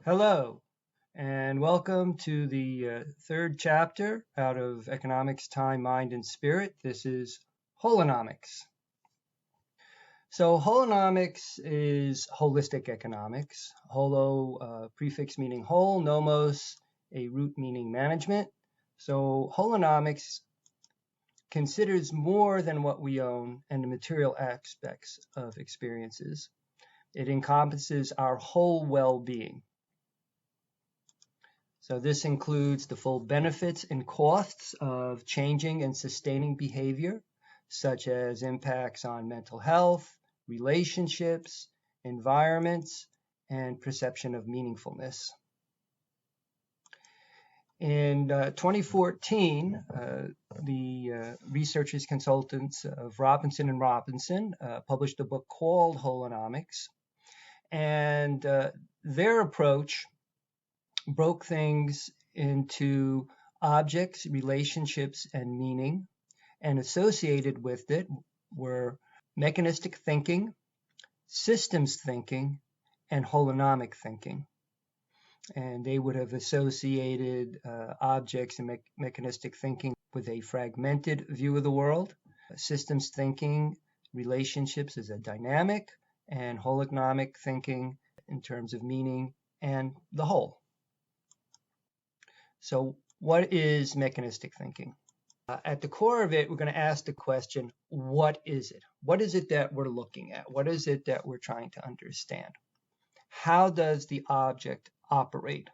Hello, and welcome to the third chapter out of Economics, Time, Mind, and Spirit. This is Holonomics. So Holonomics is holistic economics. Holo, prefix meaning whole, nomos, a root meaning management. So Holonomics considers more than what we own and the material aspects of experiences. It encompasses our whole well-being. So this includes the full benefits and costs of changing and sustaining behavior, such as impacts on mental health, relationships, environments, and perception of meaningfulness. In 2014, the researchers consultants of Robinson and Robinson published a book called Holonomics, and their approach broke things into objects, relationships, and meaning, and associated with it were mechanistic thinking, systems thinking, and holonomic thinking. And they would have associated objects and mechanistic thinking with a fragmented view of the world, systems thinking, relationships as a dynamic, and holonomic thinking in terms of meaning and the whole. So what is mechanistic thinking? At the core of it, we're going to ask the question, what is it? What is it that we're looking at? What is it that we're trying to understand? How does the object operate?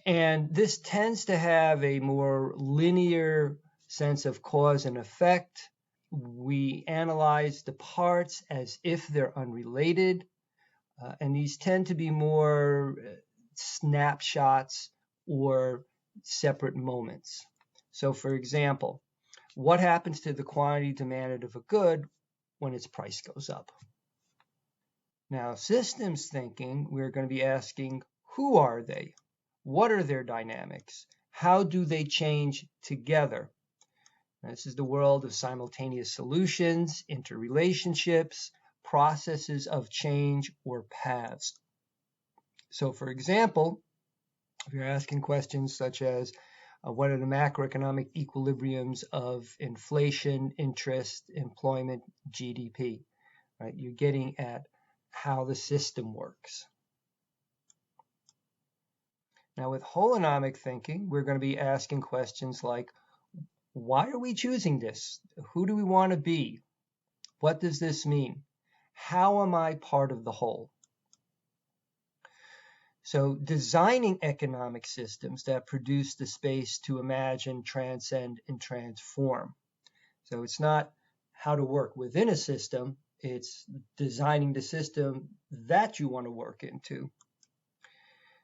And this tends to have a more linear sense of cause and effect. We analyze the parts as if they're unrelated, and these tend to be more snapshots or separate moments. So for example, what happens to the quantity demanded of a good when its price goes up? Now, systems thinking, we're going to be asking, who are they? What are their dynamics? How do they change together? Now, this is the world of simultaneous solutions, interrelationships, processes of change, or paths. So for example, if you're asking questions such as, what are the macroeconomic equilibriums of inflation, interest, employment, GDP, right? You're getting at how the system works. Now with holonomic thinking, we're going to be asking questions like, why are we choosing this? Who do we want to be? What does this mean? How am I part of the whole? So designing economic systems that produce the space to imagine, transcend, and transform. So it's not how to work within a system, it's designing the system that you want to work into.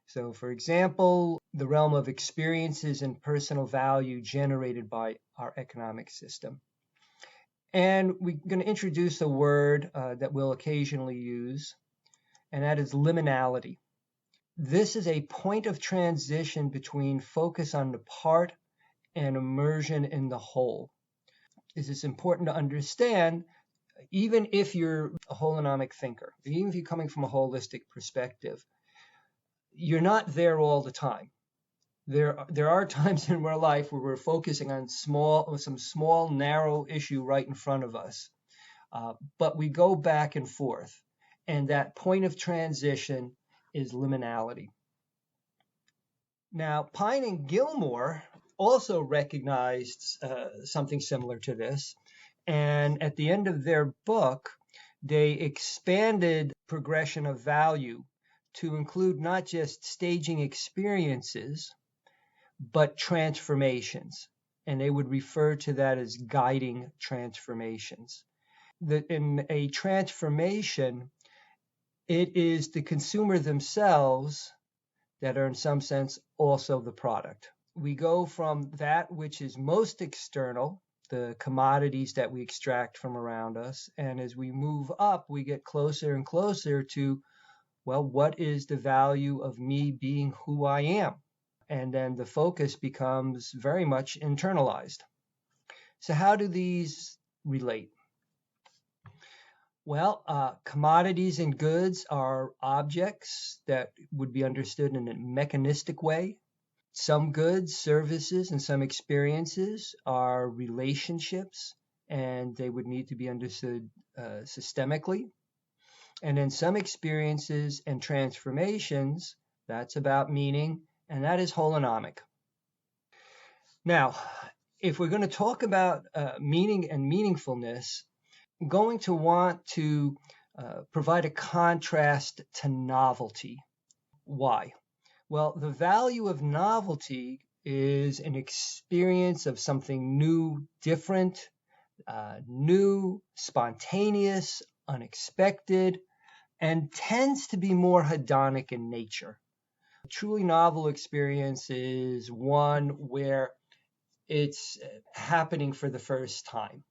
So for example, the realm of experiences and personal value generated by our economic system. And we're going to introduce a word that we'll occasionally use, and that is liminality. This is a point of transition between focus on the part and immersion in the whole. This is important to understand, even if you're a holonomic thinker, even if you're coming from a holistic perspective, you're not there all the time. There are times in our life where we're focusing on some small, narrow issue right in front of us. But we go back and forth. And that point of transition is liminality. Now, Pine and Gilmore also recognized something similar to this. And at the end of their book, they expanded progression of value to include not just staging experiences, but transformations. And they would refer to that as guiding transformations. In a transformation, it is the consumer themselves that are in some sense also the product. We go from that which is most external, the commodities that we extract from around us, and as we move up, we get closer and closer to, well, what is the value of me being who I am? And then the focus becomes very much internalized. So how do these relate? Well, commodities and goods are objects that would be understood in a mechanistic way. Some goods, services, and some experiences are relationships, and they would need to be understood systemically. And then some experiences and transformations, that's about meaning, and that is holonomic. Now, if we're going to talk about meaning and meaningfulness, I'm going to want to provide a contrast to novelty. Why? Well, the value of novelty is an experience of something new, different, new, spontaneous, unexpected, and tends to be more hedonic in nature. A truly novel experience is one where it's happening for the first time.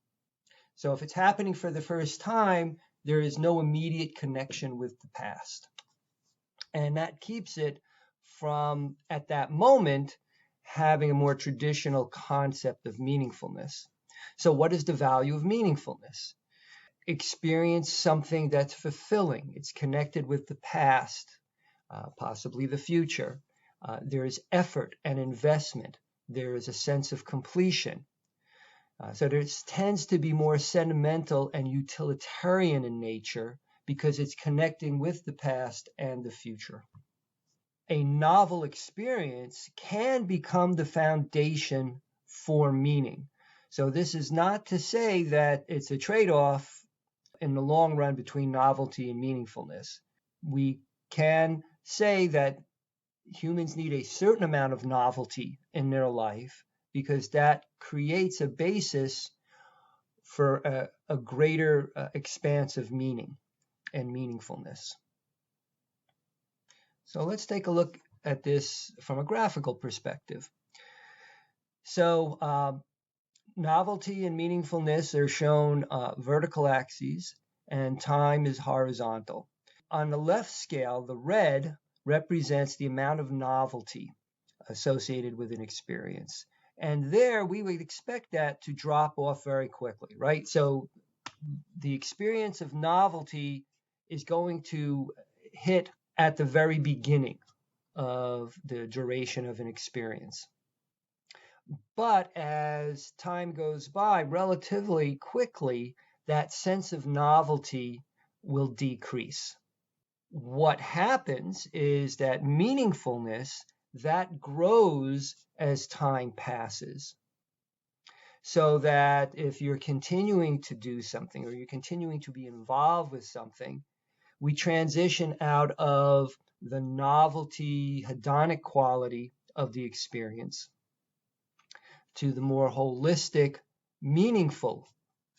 So if it's happening for the first time, there is no immediate connection with the past. And that keeps it from, at that moment, having a more traditional concept of meaningfulness. So what is the value of meaningfulness? Experience something that's fulfilling. It's connected with the past, possibly the future. There is effort and investment. There is a sense of completion. So there tends to be more sentimental and utilitarian in nature because it's connecting with the past and the future. A novel experience can become the foundation for meaning. So this is not to say that it's a trade-off in the long run between novelty and meaningfulness. We can say that humans need a certain amount of novelty in their life because that creates a basis for a greater expanse of meaning and meaningfulness. So let's take a look at this from a graphical perspective. So novelty and meaningfulness are shown vertical axes, and time is horizontal. On the left scale, the red represents the amount of novelty associated with an experience. And there we would expect that to drop off very quickly, right? So the experience of novelty is going to hit at the very beginning of the duration of an experience. But as time goes by, relatively quickly, that sense of novelty will decrease. What happens is that meaningfulness, that grows as time passes. So that if you're continuing to do something or you're continuing to be involved with something, we transition out of the novelty, hedonic quality of the experience to the more holistic, meaningful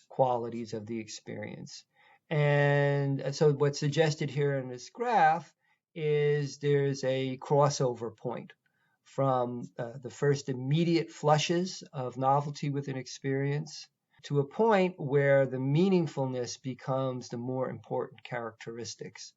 qualities of the experience. And so what's suggested here in this graph is there's a crossover point from the first immediate flushes of novelty with an experience to a point where the meaningfulness becomes the more important characteristics.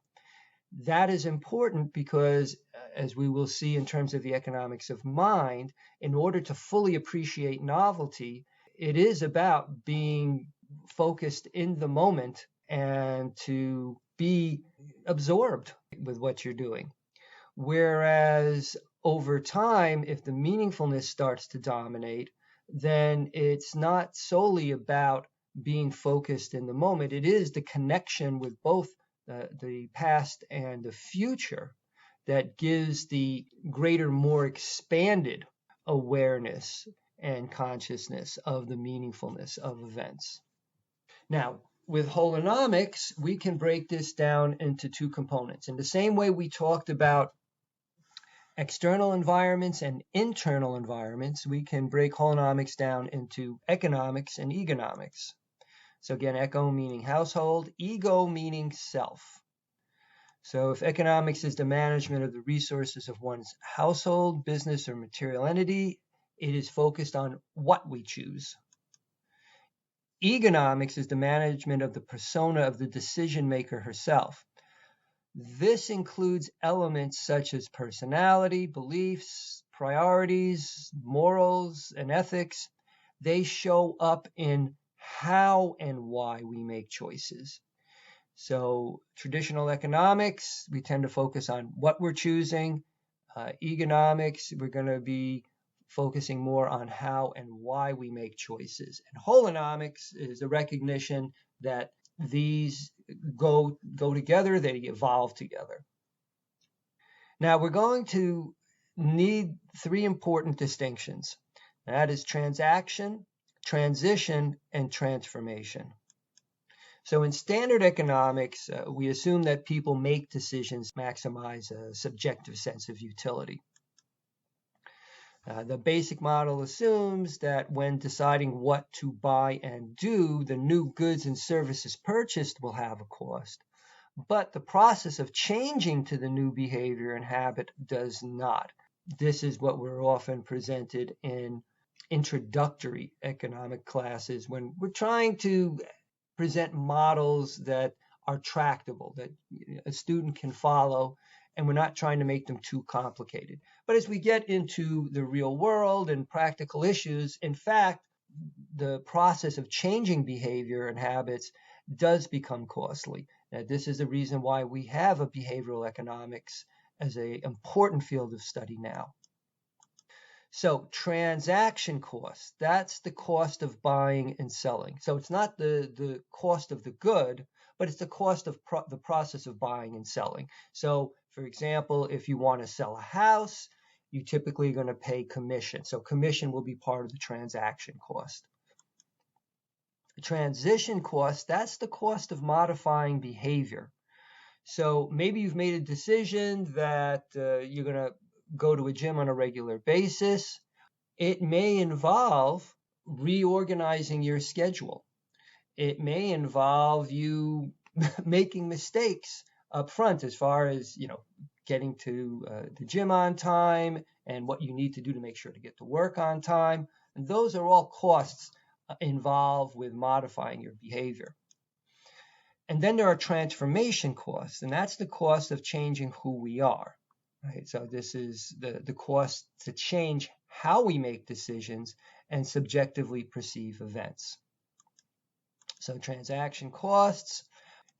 That is important because, as we will see in terms of the economics of mind, in order to fully appreciate novelty, it is about being focused in the moment and to be absorbed with what you're doing. Whereas over time, if the meaningfulness starts to dominate, then it's not solely about being focused in the moment. It is the connection with both the past and the future that gives the greater, more expanded awareness and consciousness of the meaningfulness of events. Now, with holonomics, we can break this down into two components. In the same way we talked about external environments and internal environments, we can break holonomics down into economics and egonomics. So again, eco meaning household, ego meaning self. So if economics is the management of the resources of one's household, business, or material entity, it is focused on what we choose. Egonomics is the management of the persona of the decision maker herself. This includes elements such as personality, beliefs, priorities, morals, and ethics. They show up in how and why we make choices. So traditional economics, we tend to focus on what we're choosing. Economics, we're going to be focusing more on how and why we make choices. And holonomics is a recognition that these go together, they evolve together. Now we're going to need three important distinctions. That is transaction, transition, and transformation. So in standard economics, we assume that people make decisions to maximize a subjective sense of utility. The basic model assumes that when deciding what to buy and do, the new goods and services purchased will have a cost. But the process of changing to the new behavior and habit does not. This is what we're often presented in introductory economic classes when we're trying to present models that are tractable, that a student can follow, and we're not trying to make them too complicated. But as we get into the real world and practical issues, in fact, the process of changing behavior and habits does become costly. Now, this is the reason why we have a behavioral economics as an important field of study now. So transaction cost, that's the cost of buying and selling. So it's not the cost of the good, but it's the cost of the process of buying and selling. So for example, if you want to sell a house, you typically are going to pay commission. So commission will be part of the transaction cost. The transition cost, that's the cost of modifying behavior. So maybe you've made a decision that you're going to go to a gym on a regular basis. It may involve reorganizing your schedule. It may involve you making mistakes up front as far as, getting to the gym on time and what you need to do to make sure to get to work on time. And those are all costs involved with modifying your behavior. And then there are transformation costs, and that's the cost of changing who we are. Right? So this is the cost to change how we make decisions and subjectively perceive events. So transaction costs,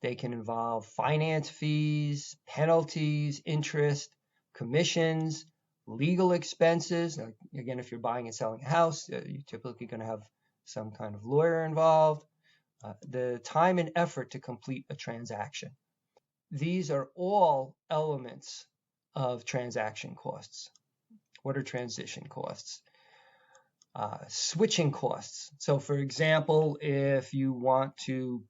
they can involve finance fees, penalties, interest, commissions, legal expenses. Now, again, if you're buying and selling a house, you're typically going to have some kind of lawyer involved. The time and effort to complete a transaction. These are all elements of transaction costs. What are transition costs? Switching costs. So for example, if you want to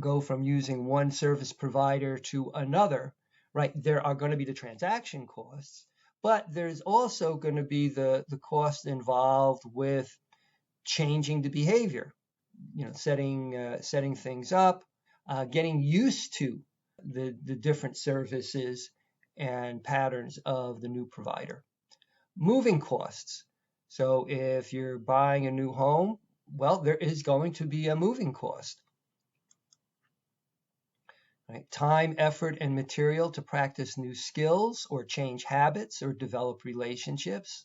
go from using one service provider to another, right, there are going to be the transaction costs, but there's also going to be the cost involved with changing the behavior, setting things up, getting used to the different services and patterns of the new provider. Moving costs. So if you're buying a new home, well, there is going to be a moving cost. Right? Time, effort, and material to practice new skills or change habits or develop relationships.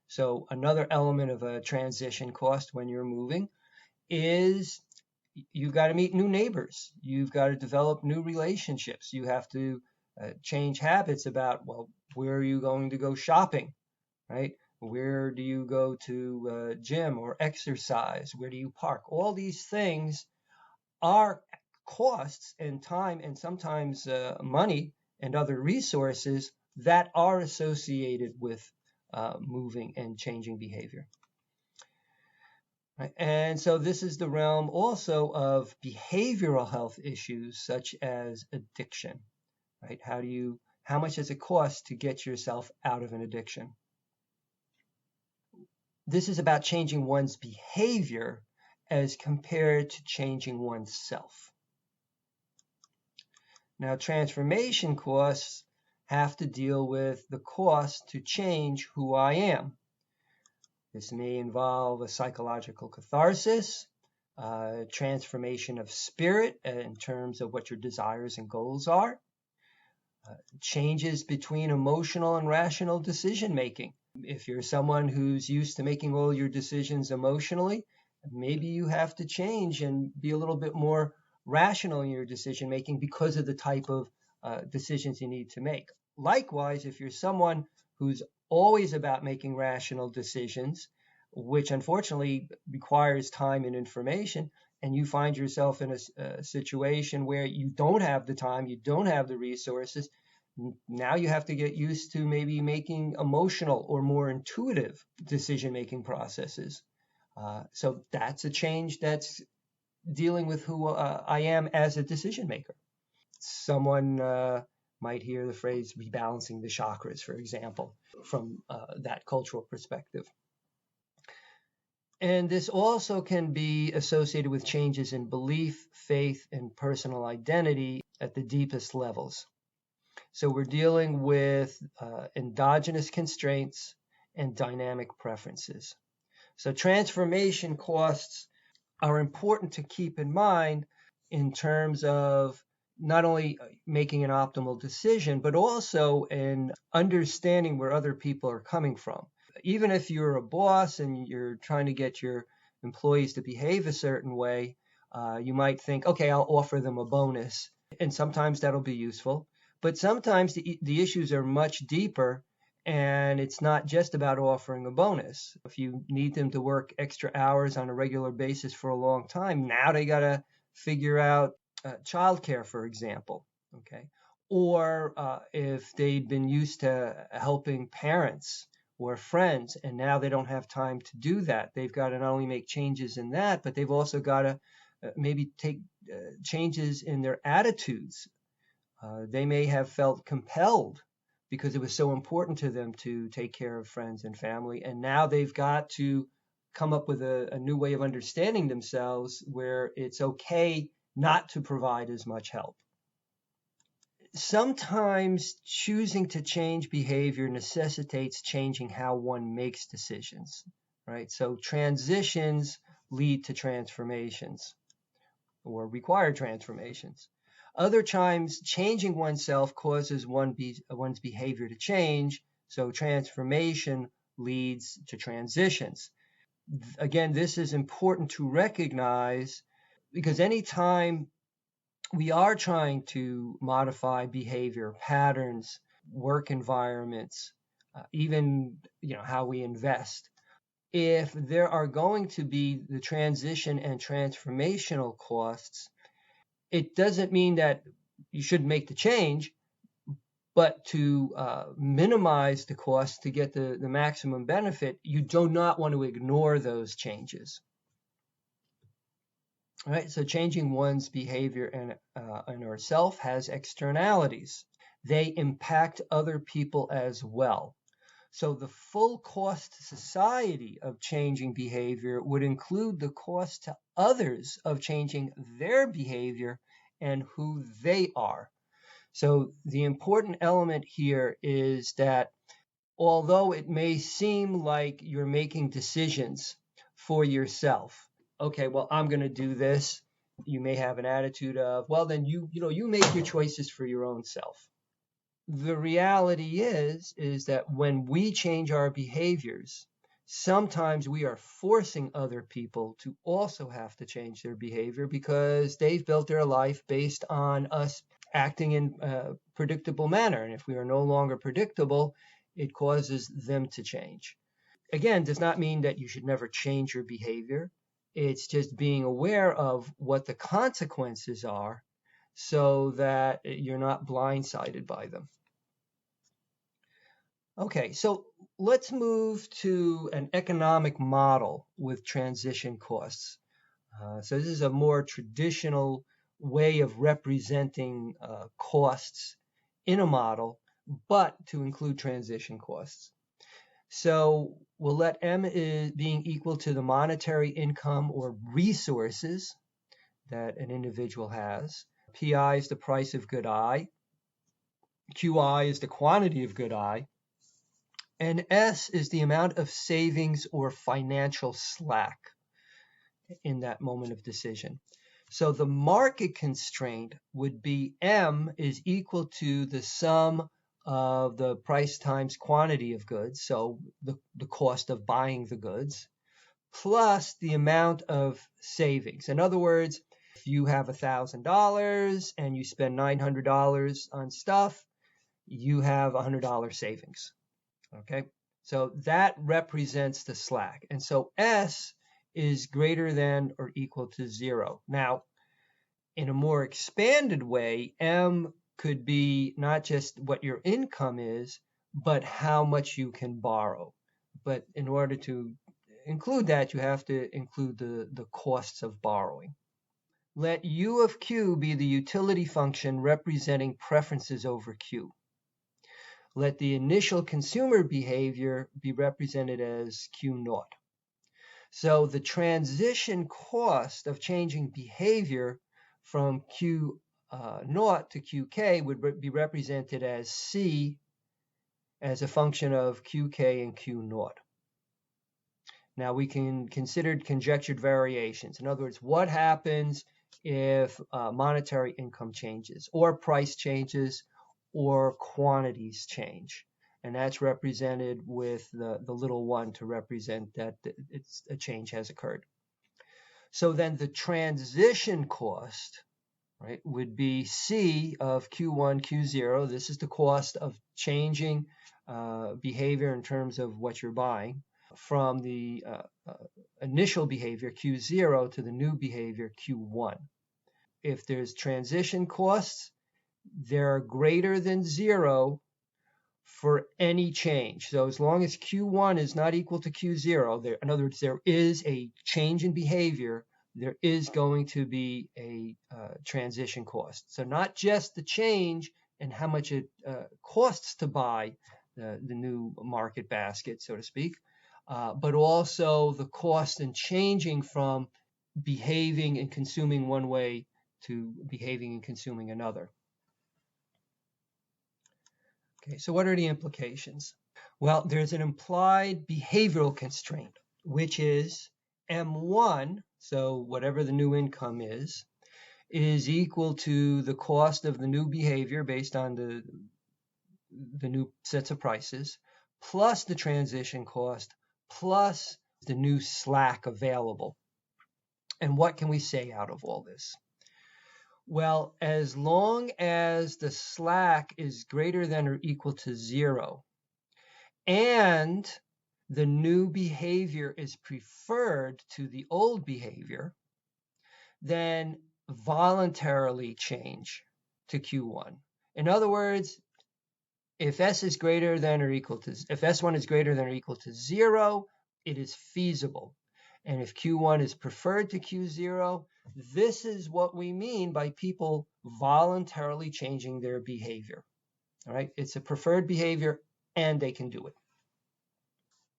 So another element of a transition cost when you're moving is you've got to meet new neighbors. You've got to develop new relationships. You have to change habits about, well, where are you going to go shopping, right? Where do you go to gym or exercise? Where do you park? All these things are costs and time and sometimes money and other resources that are associated with moving and changing behavior. Right? And so this is the realm also of behavioral health issues such as addiction. Right? How much does it cost to get yourself out of an addiction? This is about changing one's behavior as compared to changing oneself. Now, transformation costs have to deal with the cost to change who I am. This may involve a psychological catharsis, transformation of spirit in terms of what your desires and goals are, changes between emotional and rational decision making. If you're someone who's used to making all your decisions emotionally, maybe you have to change and be a little bit more rational in your decision making because of the type of decisions you need to make. Likewise, if you're someone who's always about making rational decisions, which unfortunately requires time and information, and you find yourself in a situation where you don't have the time, you don't have the resources, now you have to get used to maybe making emotional or more intuitive decision-making processes. So that's a change that's dealing with who I am as a decision maker. Someone might hear the phrase rebalancing the chakras, for example, from that cultural perspective. And this also can be associated with changes in belief, faith, and personal identity at the deepest levels. So we're dealing with endogenous constraints and dynamic preferences. So transformation costs are important to keep in mind in terms of not only making an optimal decision, but also in understanding where other people are coming from. Even if you're a boss and you're trying to get your employees to behave a certain way, you might think, okay, I'll offer them a bonus. And sometimes that'll be useful. But sometimes the issues are much deeper, and it's not just about offering a bonus. If you need them to work extra hours on a regular basis for a long time, now they got to figure out childcare, for example. Okay. Or if they've been used to helping parents or friends, and now they don't have time to do that. They've got to not only make changes in that, but they've also got to maybe take changes in their attitudes. They may have felt compelled because it was so important to them to take care of friends and family, and now they've got to come up with a new way of understanding themselves where it's okay not to provide as much help. Sometimes choosing to change behavior necessitates changing how one makes decisions, right? So transitions lead to transformations or require transformations. Other times, changing oneself causes one's behavior to change, so transformation leads to transitions. Again, this is important to recognize because anytime we are trying to modify behavior patterns, work environments, even how we invest. If there are going to be the transition and transformational costs, it doesn't mean that you shouldn't make the change, but to minimize the cost to get the maximum benefit, you do not want to ignore those changes. All right, so changing one's behavior and ourself has externalities. They impact other people as well. So the full cost to society of changing behavior would include the cost to others of changing their behavior and who they are. So the important element here is that although it may seem like you're making decisions for yourself, okay, well, I'm going to do this. You may have an attitude of, well, then you make your choices for your own self. The reality is that when we change our behaviors, sometimes we are forcing other people to also have to change their behavior because they've built their life based on us acting in a predictable manner. And if we are no longer predictable, it causes them to change. Again, does not mean that you should never change your behavior. It's just being aware of what the consequences are so that you're not blindsided by them. Okay, so let's move to an economic model with transition costs. So this is a more traditional way of representing costs in a model, but to include transition costs. So we'll let M being equal to the monetary income or resources that an individual has. PI is the price of good I. QI is the quantity of good I. And S is the amount of savings or financial slack in that moment of decision. So the market constraint would be M is equal to the sum of the price times quantity of goods, so the cost of buying the goods, plus the amount of savings. In other words, If you have $1,000 and you spend $900 on stuff, you have $100 savings. Okay, so that represents the slack. And so S is greater than or equal to 0. Now, in a more expanded way, M could be not just what your income is, but how much you can borrow. But in order to include that, you have to include the costs of borrowing. Let U of Q be the utility function representing preferences over Q. Let the initial consumer behavior be represented as Q0. So the transition cost of changing behavior from Q0 to QK would be represented as C as a function of QK and Q0. Now we can consider conjectured variations. In other words, what happens if monetary income changes, or price changes, or quantities change? And that's represented with the little one to represent that a change has occurred. So then the transition cost, right, would be C of Q1, Q0. This is the cost of changing behavior in terms of what you're buying from the initial behavior, Q0, to the new behavior, Q1. If there's transition costs, they're greater than 0 for any change. So as long as Q1 is not equal to Q0, in other words, there is a change in behavior, there is going to be a transition cost. So not just the change and how much it costs to buy the new market basket, so to speak, but also the cost in changing from behaving and consuming one way to behaving and consuming another. Okay, so what are the implications? Well, there's an implied behavioral constraint, which is M1, so whatever the new income is equal to the cost of the new behavior based on the new sets of prices, plus the transition cost, plus the new slack available. And what can we say out of all this? Well, as long as the slack is greater than or equal to 0, and the new behavior is preferred to the old behavior, then voluntarily change to Q1. In other words, if S is greater than or equal to, if S1 is greater than or equal to 0, it is feasible. And if Q1 is preferred to Q0, this is what we mean by people voluntarily changing their behavior. All right, it's a preferred behavior and they can do it.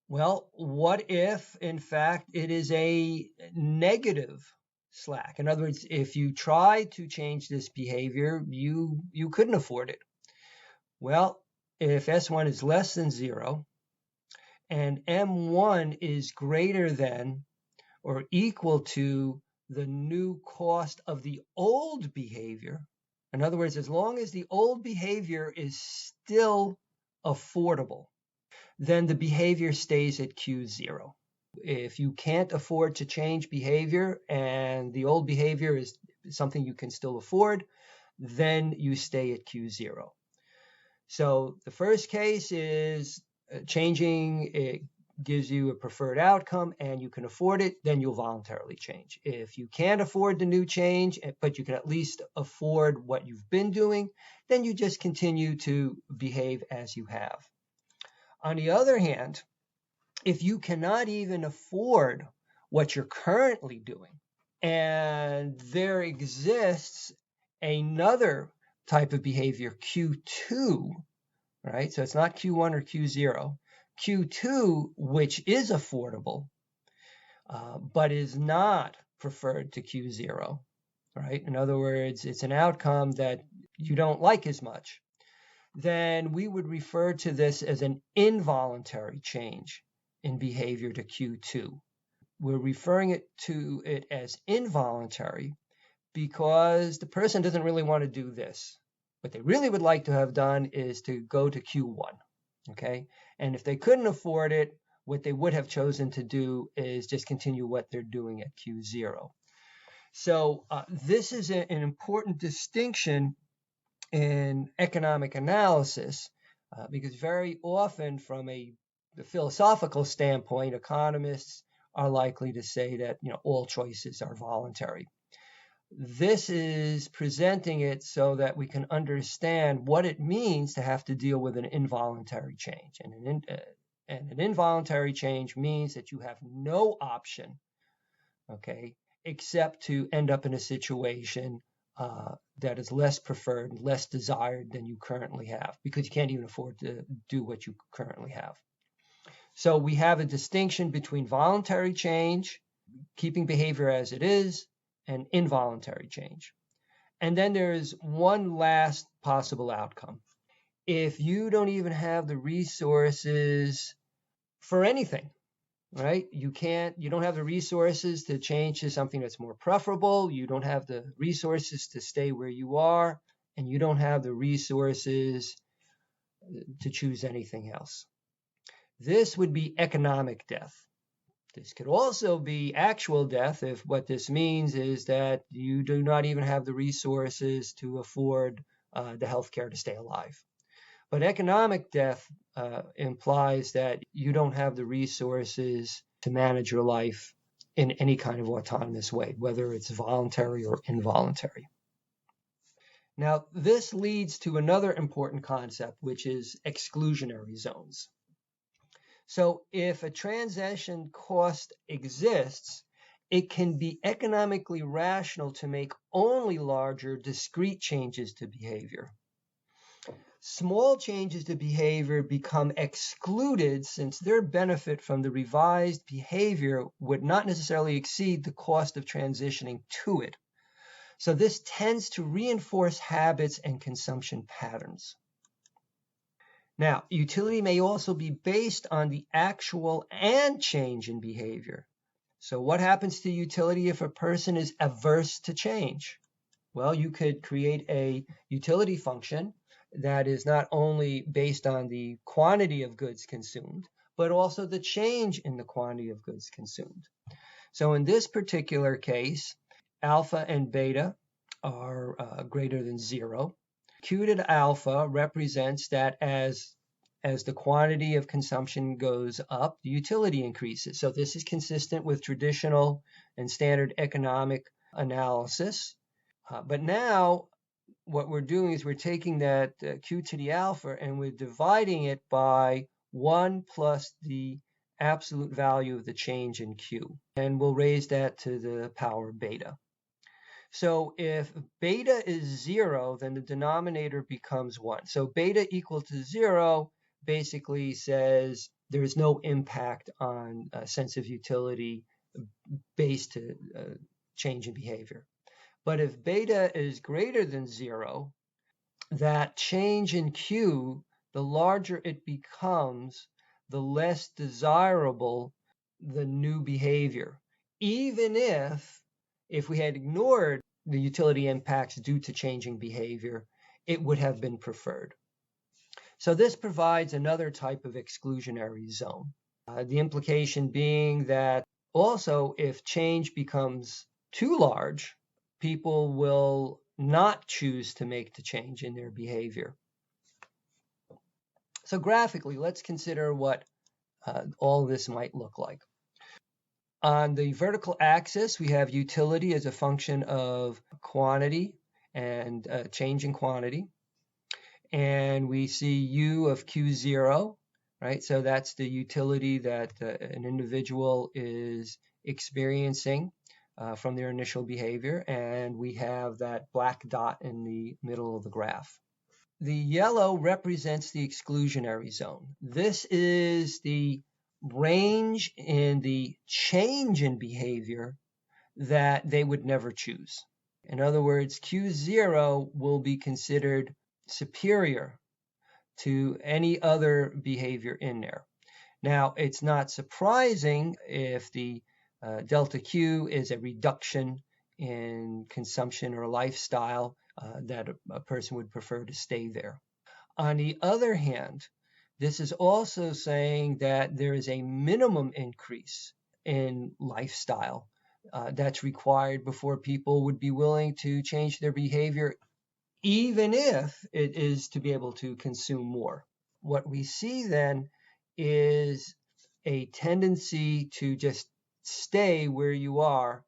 Well, what if, in fact, it is a negative slack? In other words, if you try to change this behavior, you couldn't afford it. Well, if S1 is less than 0 and M1 is greater than or equal to the new cost of the old behavior, in other words, as long as the old behavior is still affordable, then the behavior stays at Q0. If you can't afford to change behavior and the old behavior is something you can still afford, then you stay at Q0. So the first case is changing, it gives you a preferred outcome and you can afford it, then you'll voluntarily change. If you can't afford the new change, but you can at least afford what you've been doing, then you just continue to behave as you have. On the other hand, if you cannot even afford what you're currently doing, and there exists another type of behavior, Q2, right? So it's not Q1 or Q0. Q2, which is affordable, but is not preferred to Q0, right? In other words, it's an outcome that you don't like as much. Then we would refer to this as an involuntary change in behavior to Q2. We're referring to it as involuntary because the person doesn't really want to do this. What they really would like to have done is to go to Q1, okay? And if they couldn't afford it, what they would have chosen to do is just continue what they're doing at Q0. So this is an important distinction in economic analysis, because very often from the philosophical standpoint, economists are likely to say that all choices are voluntary. This is presenting it so that we can understand what it means to have to deal with an involuntary change. And an involuntary change means that you have no option, okay, except to end up in a situation that is less preferred, less desired than you currently have, because you can't even afford to do what you currently have. So we have a distinction between voluntary change, keeping behavior as it is, and involuntary change. And then there's one last possible outcome. If you don't even have the resources for anything, right? You don't have the resources to change to something that's more preferable. You don't have the resources to stay where you are, and you don't have the resources to choose anything else. This would be economic death. This could also be actual death if what this means is that you do not even have the resources to afford the healthcare to stay alive. But economic death implies that you don't have the resources to manage your life in any kind of autonomous way, whether it's voluntary or involuntary. Now, this leads to another important concept, which is exclusionary zones. So if a transaction cost exists, it can be economically rational to make only larger, discrete changes to behavior. Small changes to behavior become excluded since their benefit from the revised behavior would not necessarily exceed the cost of transitioning to it. So this tends to reinforce habits and consumption patterns. Now, utility may also be based on the actual and change in behavior. So what happens to utility if a person is averse to change? Well, you could create a utility function that is not only based on the quantity of goods consumed, but also the change in the quantity of goods consumed. So in this particular case, alpha and beta are greater than 0. Q to the alpha represents that as the quantity of consumption goes up, the utility increases. So this is consistent with traditional and standard economic analysis. But now what we're doing is we're taking that Q to the alpha and we're dividing it by 1 plus the absolute value of the change in Q. And we'll raise that to the power beta. So if beta is 0, then the denominator becomes 1. So beta equal to 0 basically says there's no impact on a sense of utility based to change in behavior. But if beta is greater than 0, that change in Q, the larger it becomes, the less desirable the new behavior, even if we had ignored the utility impacts due to changing behavior, it would have been preferred. So this provides another type of exclusionary zone. The implication being that also if change becomes too large, people will not choose to make the change in their behavior. So graphically, let's consider what all this might look like. On the vertical axis, we have utility as a function of quantity and change in quantity. And we see U of Q0, right? So that's the utility that an individual is experiencing from their initial behavior. And we have that black dot in the middle of the graph. The yellow represents the exclusionary zone. This is the range in the change in behavior that they would never choose. In other words, Q0 will be considered superior to any other behavior in there. Now, it's not surprising if the delta Q is a reduction in consumption or lifestyle that a person would prefer to stay there. On the other hand, this is also saying that there is a minimum increase in lifestyle that's required before people would be willing to change their behavior, even if it is to be able to consume more. What we see then is a tendency to just stay where you are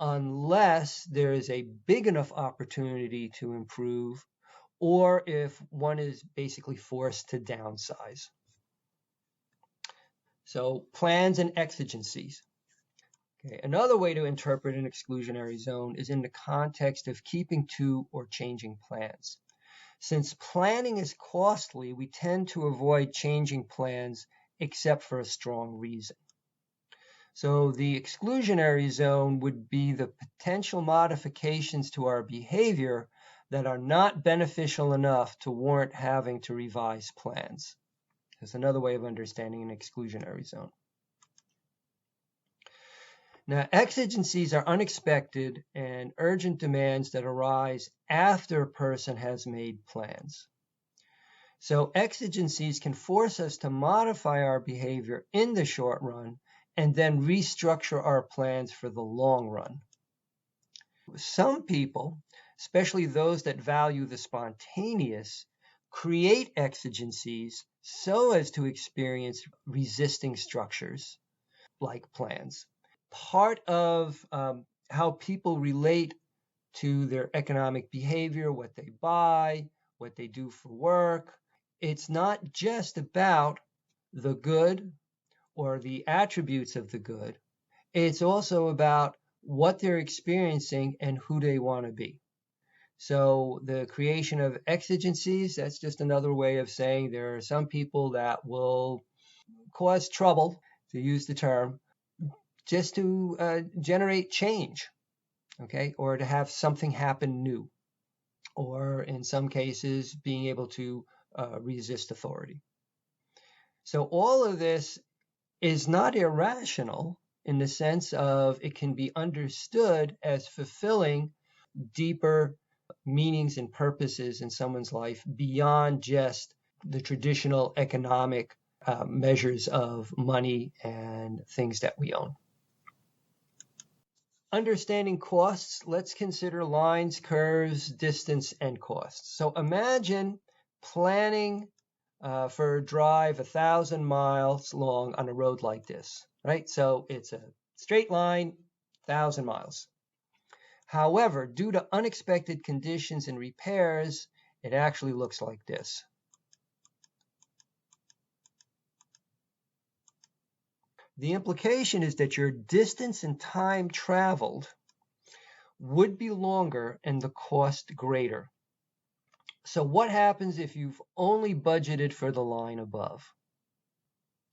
unless there is a big enough opportunity to improve, or if one is basically forced to downsize. So plans and exigencies. Okay. Another way to interpret an exclusionary zone is in the context of keeping to or changing plans. Since planning is costly, we tend to avoid changing plans except for a strong reason. So the exclusionary zone would be the potential modifications to our behavior that are not beneficial enough to warrant having to revise plans. That's another way of understanding an exclusionary zone. Now, exigencies are unexpected and urgent demands that arise after a person has made plans. So exigencies can force us to modify our behavior in the short run and then restructure our plans for the long run. Some people, especially those that value the spontaneous, create exigencies so as to experience resisting structures like plans. Part of how people relate to their economic behavior, what they buy, what they do for work, it's not just about the good or the attributes of the good. It's also about what they're experiencing and who they want to be. So the creation of exigencies, that's just another way of saying there are some people that will cause trouble, to use the term, just to generate change, okay, or to have something happen new, or in some cases, being able to resist authority. So all of this is not irrational in the sense of it can be understood as fulfilling deeper meanings and purposes in someone's life beyond just the traditional economic measures of money and things that we own. Understanding costs, let's consider lines, curves, distance, and costs. So imagine planning for a drive 1,000 miles long on a road like this, right? So it's a straight line, 1,000 miles. However, due to unexpected conditions and repairs, it actually looks like this. The implication is that your distance and time traveled would be longer and the cost greater. So what happens if you've only budgeted for the line above?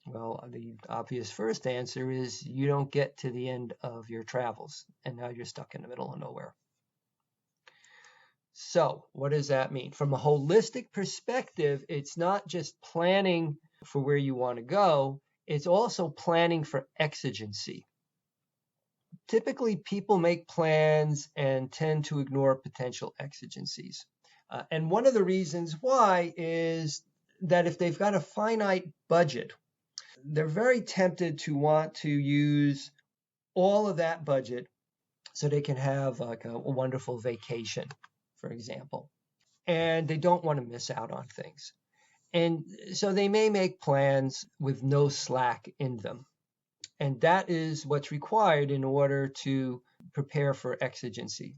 Well, the obvious first answer is you don't get to the end of your travels, and now you're stuck in the middle of nowhere. So what does that mean? From a holistic perspective, it's not just planning for where you want to go, it's also planning for exigency. Typically, people make plans and tend to ignore potential exigencies. And one of the reasons why is that if they've got a finite budget, they're very tempted to want to use all of that budget so they can have like a wonderful vacation, for example. And they don't want to miss out on things. And so they may make plans with no slack in them. And that is what's required in order to prepare for exigency.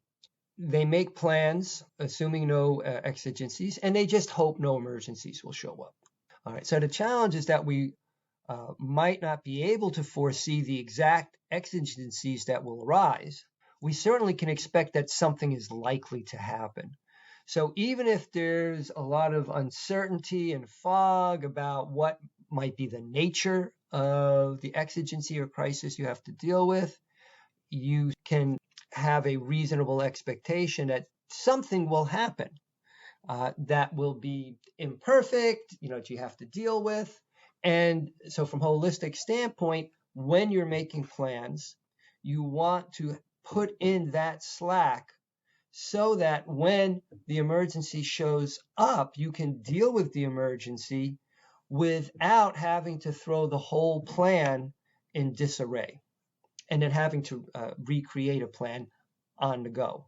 They make plans, assuming no exigencies, and they just hope no emergencies will show up. All right, so the challenge is that we might not be able to foresee the exact exigencies that will arise. We certainly can expect that something is likely to happen. So even if there's a lot of uncertainty and fog about what might be the nature of the exigency or crisis you have to deal with, you can have a reasonable expectation that something will happen that will be imperfect, that you have to deal with. And so from a holistic standpoint, when you're making plans, you want to put in that slack so that when the emergency shows up, you can deal with the emergency without having to throw the whole plan in disarray. and then having to recreate a plan on the go.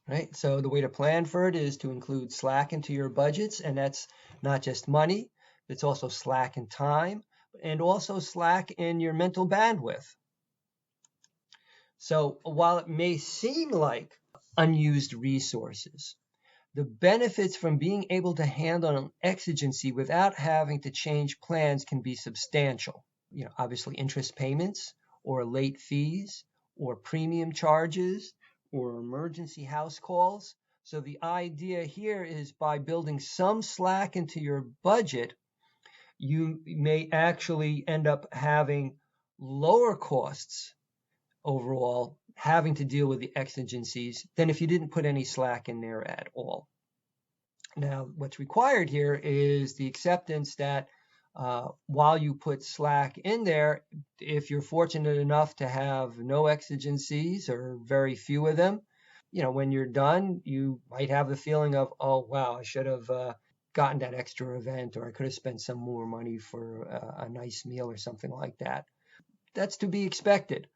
Right? So the way to plan for it is to include slack into your budgets, and that's not just money, it's also slack in time and also slack in your mental bandwidth. So while it may seem like unused resources, the benefits from being able to handle an exigency without having to change plans can be substantial. Obviously interest payments or late fees or premium charges or emergency house calls. So the idea here is by building some slack into your budget, you may actually end up having lower costs overall having to deal with the exigencies than if you didn't put any slack in there at all. Now, what's required here is the acceptance that while you put slack in there, if you're fortunate enough to have no exigencies or very few of them, when you're done, you might have the feeling of, oh, wow, I should have gotten that extra event, or I could have spent some more money for a nice meal or something like that. That's to be expected.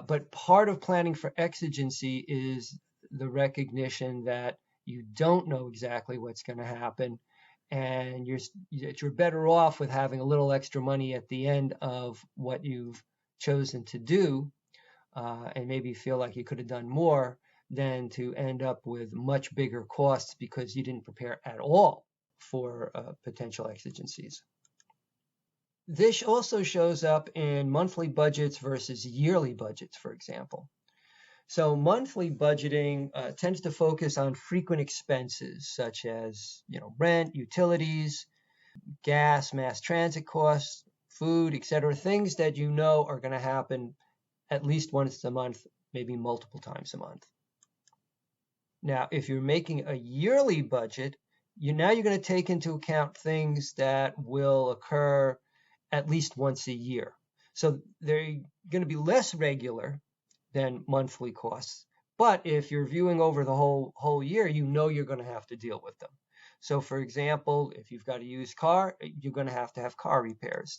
But part of planning for exigency is the recognition that you don't know exactly what's going to happen, and you're better off with having a little extra money at the end of what you've chosen to do, and maybe feel like you could have done more than to end up with much bigger costs because you didn't prepare at all for potential exigencies. This also shows up in monthly budgets versus yearly budgets, for example. So monthly budgeting tends to focus on frequent expenses such as rent, utilities, gas, mass transit costs, food, etc. Things that are going to happen at least once a month, maybe multiple times a month. Now, if you're making a yearly budget, you're going to take into account things that will occur at least once a year. So they're going to be less regular than monthly costs. But if you're viewing over the whole year, you're going to have to deal with them. So for example, if you've got a used car, you're going to have car repairs,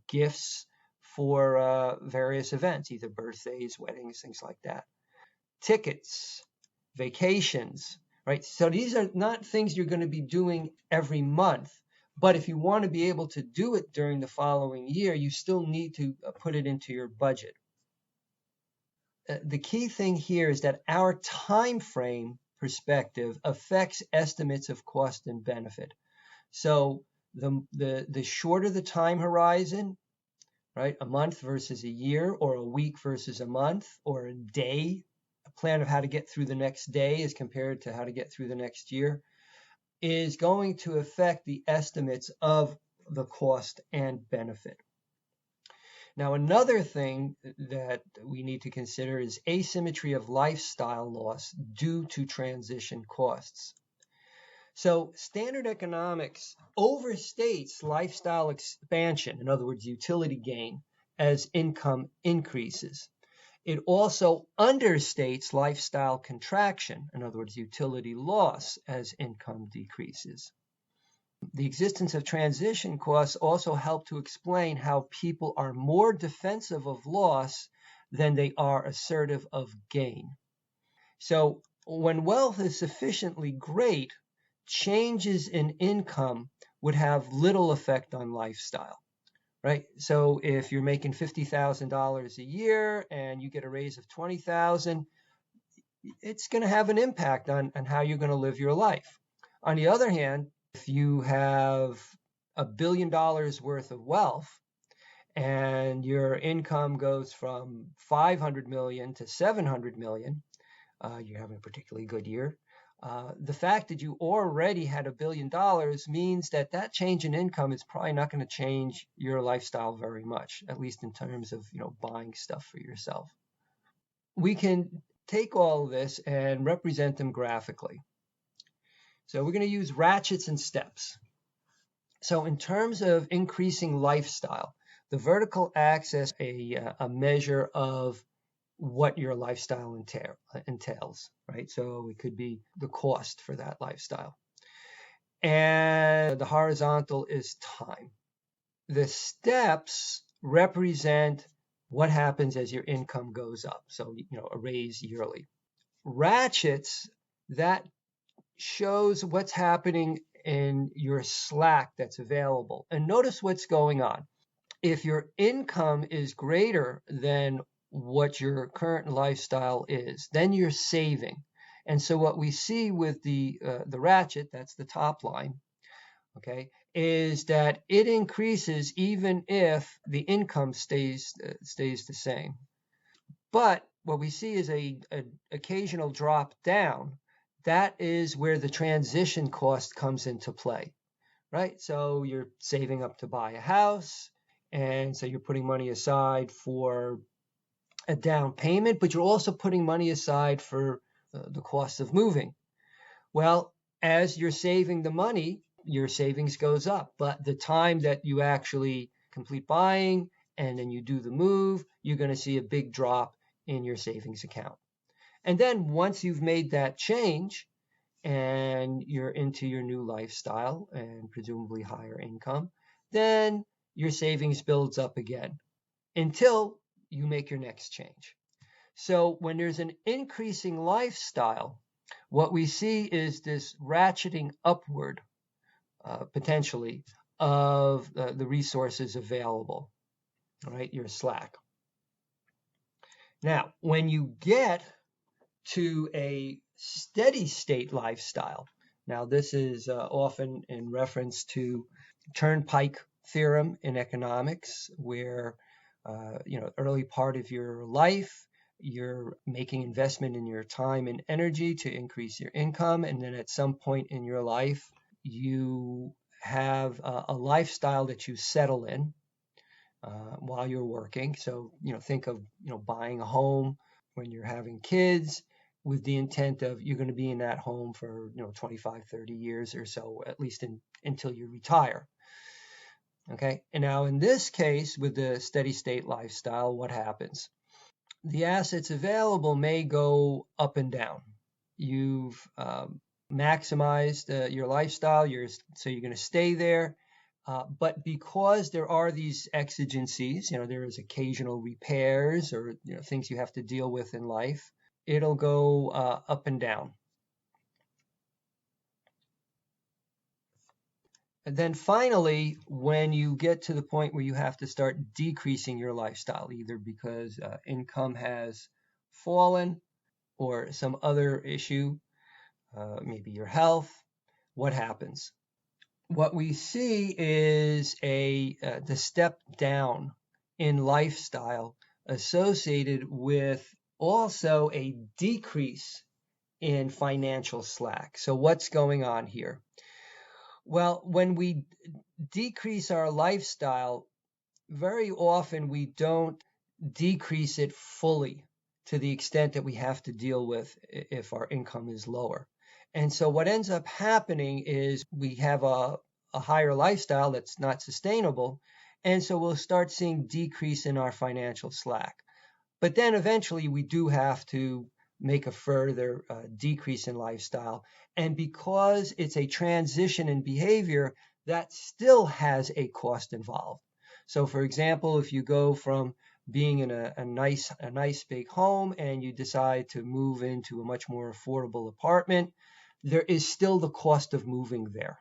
gifts for various events, either birthdays, weddings, things like that, tickets, vacations, right? So these are not things you're going to be doing every month. But if you want to be able to do it during the following year, you still need to put it into your budget. The key thing here is that our time frame perspective affects estimates of cost and benefit. So the shorter the time horizon, right, a month versus a year, or a week versus a month, or a day, a plan of how to get through the next day as compared to how to get through the next year, is going to affect the estimates of the cost and benefit. Now, another thing that we need to consider is asymmetry of lifestyle loss due to transition costs. So standard economics overstates lifestyle expansion, in other words, utility gain, as income increases. It also understates lifestyle contraction, in other words, utility loss, as income decreases. The existence of transition costs also help to explain how people are more defensive of loss than they are assertive of gain. So when wealth is sufficiently great, changes in income would have little effect on lifestyle, right? So if you're making $50,000 a year and you get a raise of $20,000, it's going to have an impact on how you're going to live your life. On the other hand, if you have $1 billion worth of wealth and your income goes from 500 million to 700 million, you're having a particularly good year. The fact that you already had $1 billion means that change in income is probably not going to change your lifestyle very much, at least in terms of buying stuff for yourself. We can take all of this and represent them graphically. So we're going to use ratchets and steps. So in terms of increasing lifestyle, the vertical axis is a measure of what your lifestyle entails, right? So it could be the cost for that lifestyle. And the horizontal is time. The steps represent what happens as your income goes up. So, a raise yearly. Ratchets, that shows what's happening in your slack that's available. And notice what's going on. If your income is greater than what your current lifestyle is, then you're saving. And so what we see with the ratchet, that's the top line, okay, is that it increases even if the income stays the same. But what we see is a occasional drop down. That is where the transition cost comes into play, right? So you're saving up to buy a house, and so you're putting money aside for a down payment, but you're also putting money aside for the cost of moving. Well, as you're saving the money, your savings goes up, but the time that you actually complete buying and then you do the move, you're going to see a big drop in your savings account. And then once you've made that change and you're into your new lifestyle and presumably higher income, then your savings builds up again until you make your next change. So when there's an increasing lifestyle, what we see is this ratcheting upward, potentially, of the resources available, right? Your slack. Now, when you get to a steady state lifestyle, now this is often in reference to turnpike theorem in economics, where early part of your life, you're making investment in your time and energy to increase your income. And then at some point in your life, you have a lifestyle that you settle in while you're working. So, think of, buying a home when you're having kids with the intent of you're going to be in that home for, 25, 30 years or so, at least until you retire. Okay. And now in this case, with the steady state lifestyle, what happens? The assets available may go up and down. You've maximized your lifestyle, so you're going to stay there. But because there are these exigencies, there is occasional repairs or things you have to deal with in life, it'll go up and down. And then finally, when you get to the point where you have to start decreasing your lifestyle, either because income has fallen or some other issue, maybe your health, what happens? What we see is the step down in lifestyle associated with also a decrease in financial slack. So what's going on here? Well, when we decrease our lifestyle, very often we don't decrease it fully to the extent that we have to deal with if our income is lower. And so what ends up happening is we have a higher lifestyle that's not sustainable. And so we'll start seeing decrease in our financial slack. But then eventually we do have to make a further decrease in lifestyle. And because it's a transition in behavior, that still has a cost involved. So for example, if you go from being in a nice big home and you decide to move into a much more affordable apartment, there is still the cost of moving there.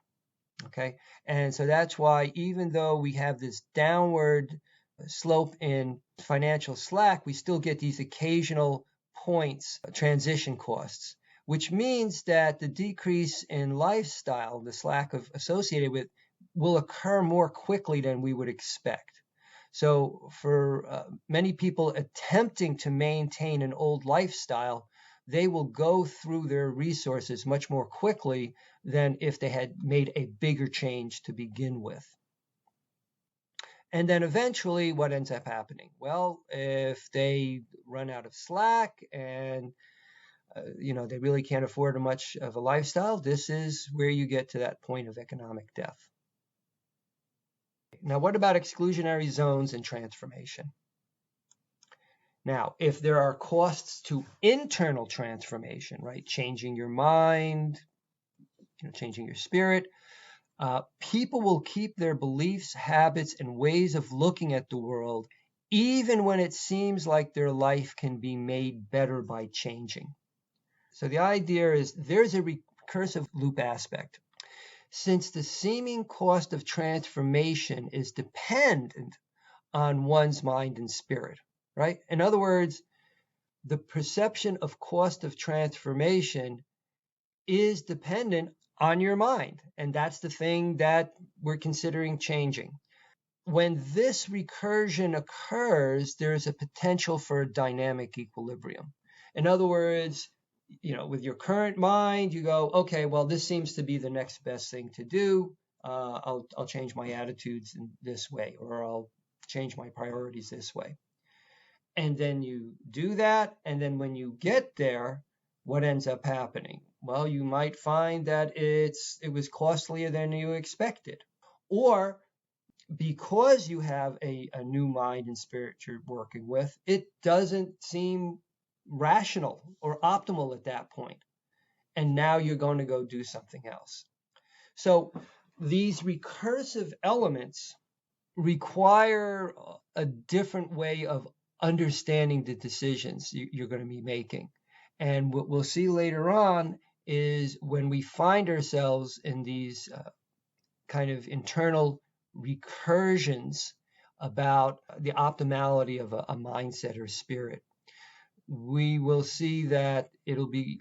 Okay. And so that's why even though we have this downward slope in financial slack, we still get these occasional points, transition costs, which means that the decrease in lifestyle, the slack associated with, will occur more quickly than we would expect. So for many people attempting to maintain an old lifestyle, they will go through their resources much more quickly than if they had made a bigger change to begin with. And then eventually what ends up happening? Well, if they run out of slack and they really can't afford much of a lifestyle, this is where you get to that point of economic death. Now, what about exclusionary zones and transformation? Now, if there are costs to internal transformation, right, changing your mind, changing your spirit, people will keep their beliefs, habits, and ways of looking at the world even when it seems like their life can be made better by changing. So the idea is there's a recursive loop aspect. Since the seeming cost of transformation is dependent on one's mind and spirit, right? In other words, the perception of cost of transformation is dependent on your mind. And that's the thing that we're considering changing. When this recursion occurs, there's a potential for a dynamic equilibrium. In other words, with your current mind, you go, okay, well, this seems to be the next best thing to do. I'll change my attitudes in this way, or I'll change my priorities this way. And then you do that. And then when you get there, what ends up happening? Well, you might find that it was costlier than you expected. Or because you have a new mind and spirit you're working with, it doesn't seem rational or optimal at that point. And now you're going to go do something else. So these recursive elements require a different way of understanding the decisions you're going to be making. And what we'll see later on is when we find ourselves in these kind of internal recursions about the optimality of a mindset or spirit, we will see that it'll be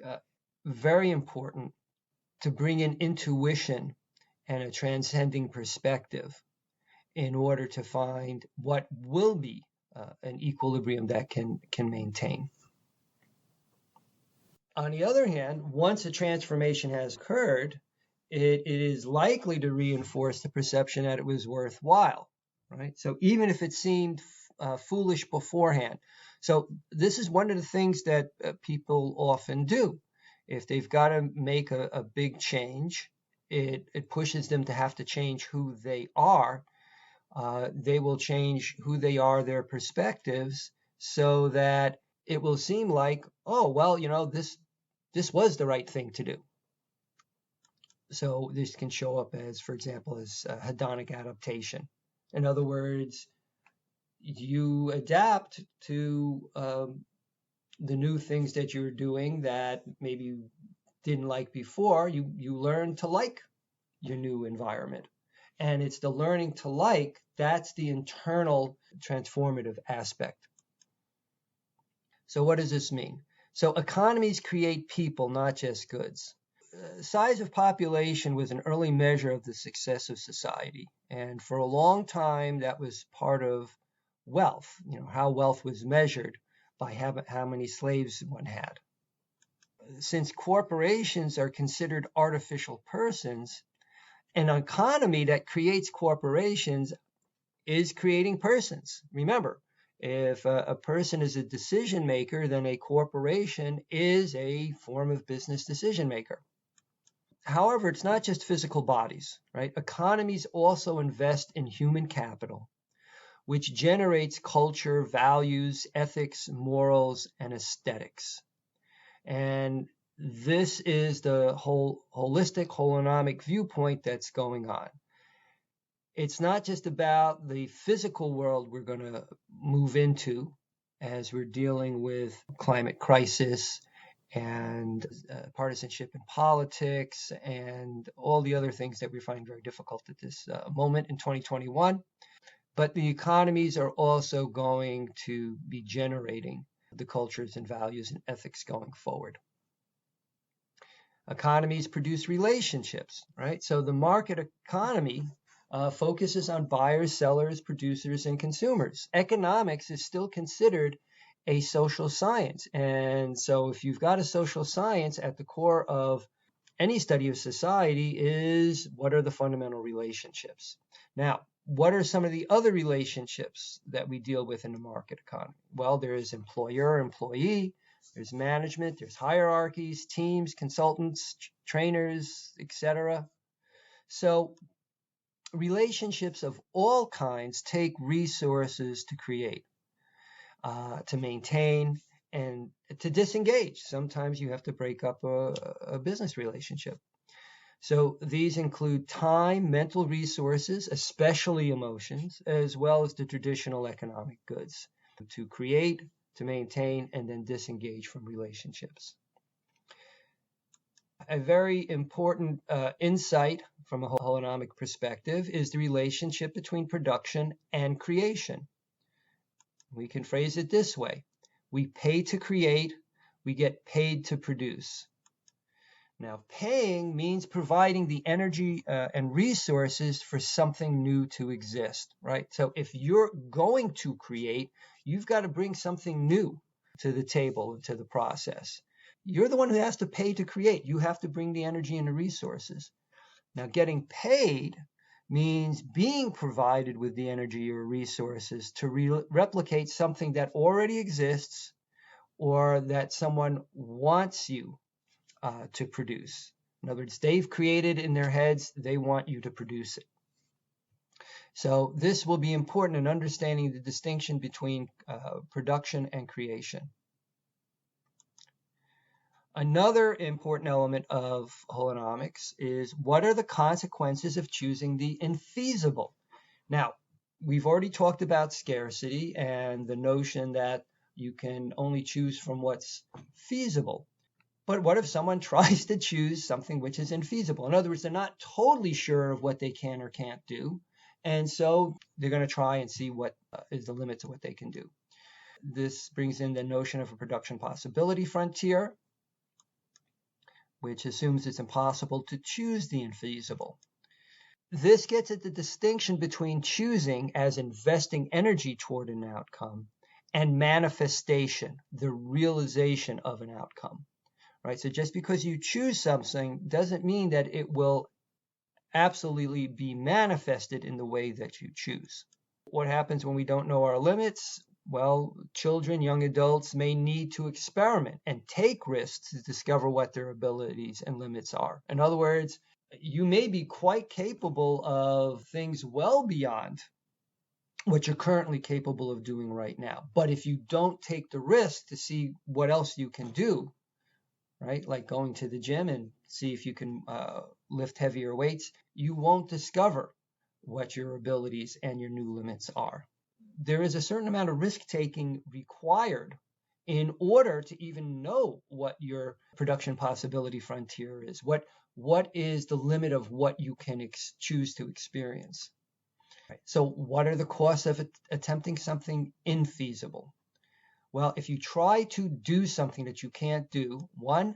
very important to bring in intuition and a transcending perspective in order to find what will be an equilibrium that can maintain. On the other hand, once a transformation has occurred, it is likely to reinforce the perception that it was worthwhile, right? So even if it seemed foolish beforehand. So this is one of the things that people often do. If they've got to make a big change, it pushes them to have to change who they are. They will change who they are, their perspectives, so that it will seem like, oh, well, this was the right thing to do. So this can show up as, for example, as hedonic adaptation. In other words, you adapt to the new things that you're doing that maybe you didn't like before. You learn to like your new environment. And it's the learning to like, that's the internal transformative aspect. So what does this mean? So economies create people, not just goods. Size of population was an early measure of the success of society. And for a long time, that was part of wealth, how wealth was measured by how many slaves one had. Since corporations are considered artificial persons, an economy that creates corporations is creating persons. Remember, if a person is a decision maker, then a corporation is a form of business decision maker. However, it's not just physical bodies, right? Economies also invest in human capital, which generates culture, values, ethics, morals, and aesthetics. And this is the whole holistic, holonomic viewpoint that's going on. It's not just about the physical world we're going to move into as we're dealing with climate crisis and partisanship in politics and all the other things that we find very difficult at this moment in 2021. But the economies are also going to be generating the cultures and values and ethics going forward. Economies produce relationships, right? So the market economy focuses on buyers, sellers, producers, and consumers. Economics is still considered a social science. And so if you've got a social science, at the core of any study of society is what are the fundamental relationships. Now, what are some of the other relationships that we deal with in the market economy? Well, there is employer, employee, there's management, there's hierarchies, teams, consultants, trainers, etc. So relationships of all kinds take resources to create, to maintain, and to disengage. Sometimes you have to break up a business relationship. So these include time, mental resources, especially emotions, as well as the traditional economic goods to create, to maintain, and then disengage from relationships. A very important insight from a holonomic perspective is the relationship between production and creation. We can phrase it this way: we pay to create, we get paid to produce. Now, paying means providing the energy and resources for something new to exist, right? So if you're going to create, you've got to bring something new to the table, to the process. You're the one who has to pay to create. You have to bring the energy and the resources. Now, getting paid means being provided with the energy or resources to replicate something that already exists or that someone wants you to produce. In other words, they've created in their heads, they want you to produce it. So this will be important in understanding the distinction between production and creation. Another important element of holonomics is what are the consequences of choosing the infeasible? Now, we've already talked about scarcity and the notion that you can only choose from what's feasible. But what if someone tries to choose something which is infeasible? In other words, they're not totally sure of what they can or can't do. And so they're going to try and see what is the limit to what they can do. This brings in the notion of a production possibility frontier, which assumes it's impossible to choose the infeasible. This gets at the distinction between choosing as investing energy toward an outcome and manifestation, the realization of an outcome. Right? So just because you choose something doesn't mean that it will absolutely be manifested in the way that you choose. What happens when we don't know our limits? Well, children, young adults may need to experiment and take risks to discover what their abilities and limits are. In other words, you may be quite capable of things well beyond what you're currently capable of doing right now. But if you don't take the risk to see what else you can do, right, like going to the gym and see if you can lift heavier weights, you won't discover what your abilities and your new limits are. There is a certain amount of risk-taking required in order to even know what your production possibility frontier is. What is the limit of what you can choose to experience? Right. So what are the costs of attempting something infeasible? Well, if you try to do something that you can't do, one,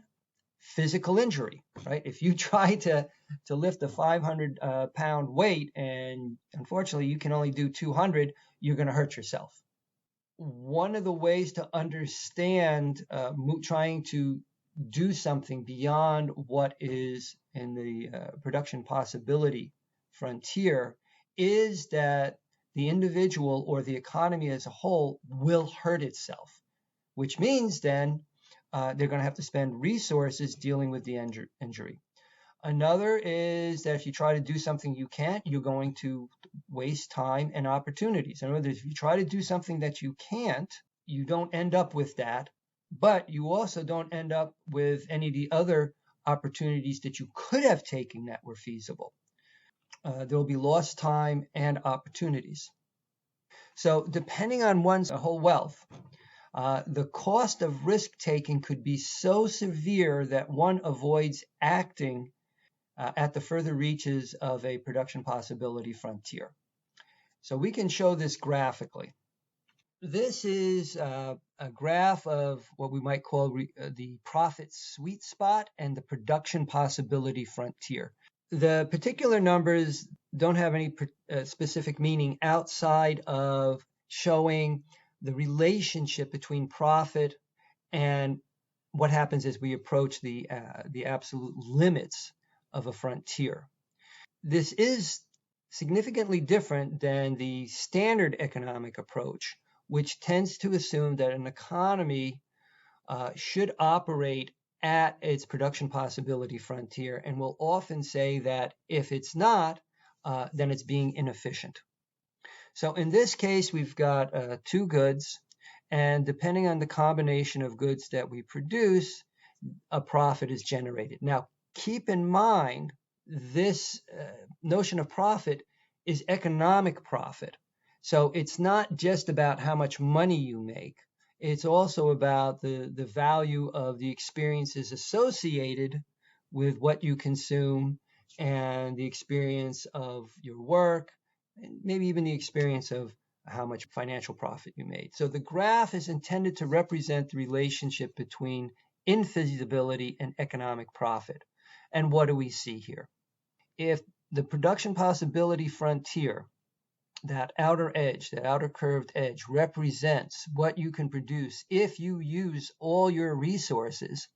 physical injury, right? If you try to lift a 500 pound weight and unfortunately you can only do 200, you're going to hurt yourself. One of the ways to understand trying to do something beyond what is in the production possibility frontier is that the individual or the economy as a whole will hurt itself, which means then they're going to have to spend resources dealing with the injury. Another is that if you try to do something you can't, you're going to waste time and opportunities. In other words, if you try to do something that you can't, you don't end up with that, but you also don't end up with any of the other opportunities that you could have taken that were feasible. There will be lost time and opportunities. So depending on one's whole wealth, the cost of risk-taking could be so severe that one avoids acting at the further reaches of a production possibility frontier. So we can show this graphically. This is a graph of what we might call the profit sweet spot and the production possibility frontier. The particular numbers don't have any specific meaning outside of showing the relationship between profit and what happens as we approach the absolute limits of a frontier. This is significantly different than the standard economic approach, which tends to assume that an economy should operate at its production possibility frontier and will often say that if it's not, then it's being inefficient. So in this case, we've got two goods, and depending on the combination of goods that we produce, a profit is generated. Now, keep in mind this notion of profit is economic profit. So it's not just about how much money you make. It's also about the value of the experiences associated with what you consume and the experience of your work, and maybe even the experience of how much financial profit you made. So the graph is intended to represent the relationship between infeasibility and economic profit. And what do we see here? If the production possibility frontier, that outer edge, that outer curved edge, represents what you can produce if you use all your resources,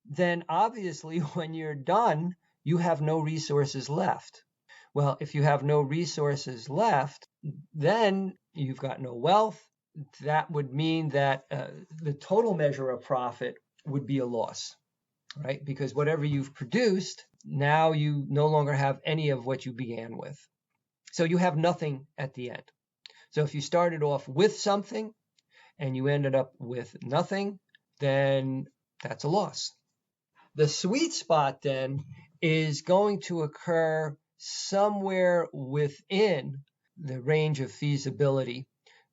then obviously when you're done, you have no resources left. Well, if you have no resources left, then you've got no wealth. That would mean that the total measure of profit would be a loss, right? Because whatever you've produced, now you no longer have any of what you began with. So you have nothing at the end. So if you started off with something and you ended up with nothing, then that's a loss. The sweet spot then is going to occur somewhere within the range of feasibility.